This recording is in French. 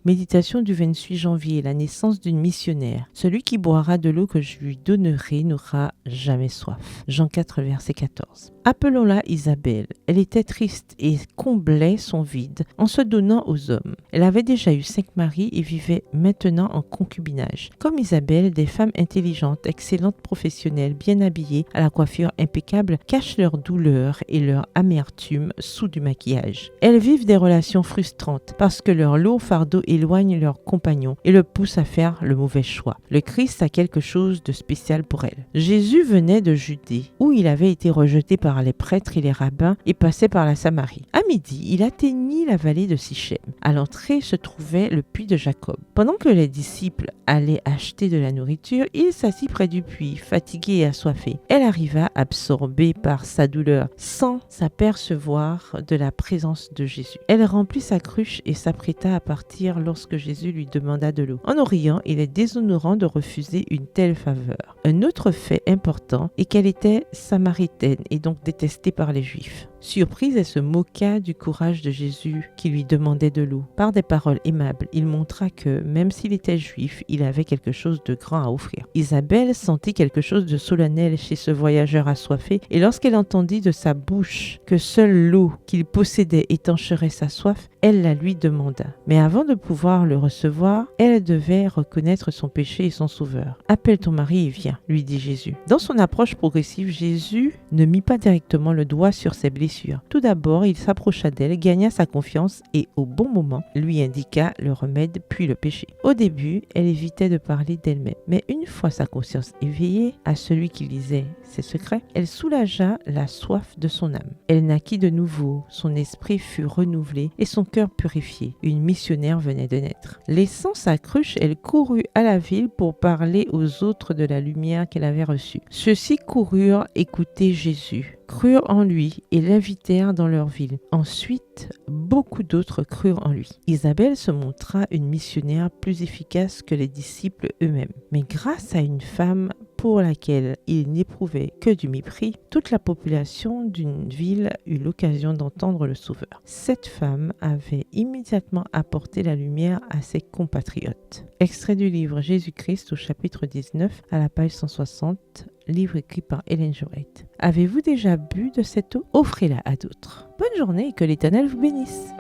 Méditation du 28 janvier, la naissance d'une missionnaire. Celui qui boira de l'eau que je lui donnerai n'aura jamais soif. Jean 4, verset 14. Appelons-la Isabelle. Elle était triste et comblait son vide en se donnant aux hommes. Elle avait déjà eu 5 maris et vivait maintenant en concubinage. Comme Isabelle, des femmes intelligentes, excellentes professionnelles, bien habillées, à la coiffure impeccable, cachent leur douleur et leur amertume sous du maquillage. Elles vivent des relations frustrantes parce que leur lourd fardeau éloigne leurs compagnons et le pousse à faire le mauvais choix. Le Christ a quelque chose de spécial pour elles. Jésus venait de Judée, où il avait été rejeté par les prêtres et les rabbins et passait par la Samarie. À midi, il atteignit la vallée de Sichem. À l'entrée se trouvait le puits de Jacob. Pendant que les disciples allaient acheter de la nourriture, il s'assit près du puits, fatigué et assoiffé. Elle arriva, absorbée par sa douleur, sans s'apercevoir de la présence de Jésus. Elle remplit sa cruche et s'apprêta à partir lorsque Jésus lui demanda de l'eau. En Orient, il est déshonorant de refuser une telle faveur. Un autre fait important est qu'elle était samaritaine et donc détestée par les Juifs. Surprise, elle se moqua du courage de Jésus qui lui demandait de l'eau. Par des paroles aimables, il montra que, même s'il était juif, il avait quelque chose de grand à offrir. Isabelle sentit quelque chose de solennel chez ce voyageur assoiffé, et lorsqu'elle entendit de sa bouche que seule l'eau qu'il possédait étancherait sa soif, elle la lui demanda. Mais avant de pouvoir le recevoir, elle devait reconnaître son péché et son sauveur. « Appelle ton mari et viens », lui dit Jésus. Dans son approche progressive, Jésus ne mit pas directement le doigt sur ses blessures. Tout d'abord, il s'approcha d'elle, gagna sa confiance et, au bon moment, lui indiqua le remède puis le péché. Au début, elle évitait de parler d'elle-même, mais une fois sa conscience éveillée à celui qui lisait ses secrets, elle soulagea la soif de son âme. Elle naquit de nouveau, son esprit fut renouvelé et son cœur purifié. Une missionnaire venait de naître. Laissant sa cruche, elle courut à la ville pour parler aux autres de la lumière qu'elle avait reçue. Ceux-ci coururent écouter Jésus, crurent en lui et l'invitèrent dans leur ville. Ensuite, beaucoup d'autres crurent en lui. Isabelle se montra une missionnaire plus efficace que les disciples eux-mêmes. Mais grâce à une femme pour laquelle il n'éprouvait que du mépris, toute la population d'une ville eut l'occasion d'entendre le Sauveur. Cette femme avait immédiatement apporté la lumière à ses compatriotes. Extrait du livre Jésus-Christ au chapitre 19 à la page 160, livre écrit par Ellen G. White. Avez-vous déjà bu de cette eau? Offrez-la à d'autres. Bonne journée et que l'Éternel vous bénisse.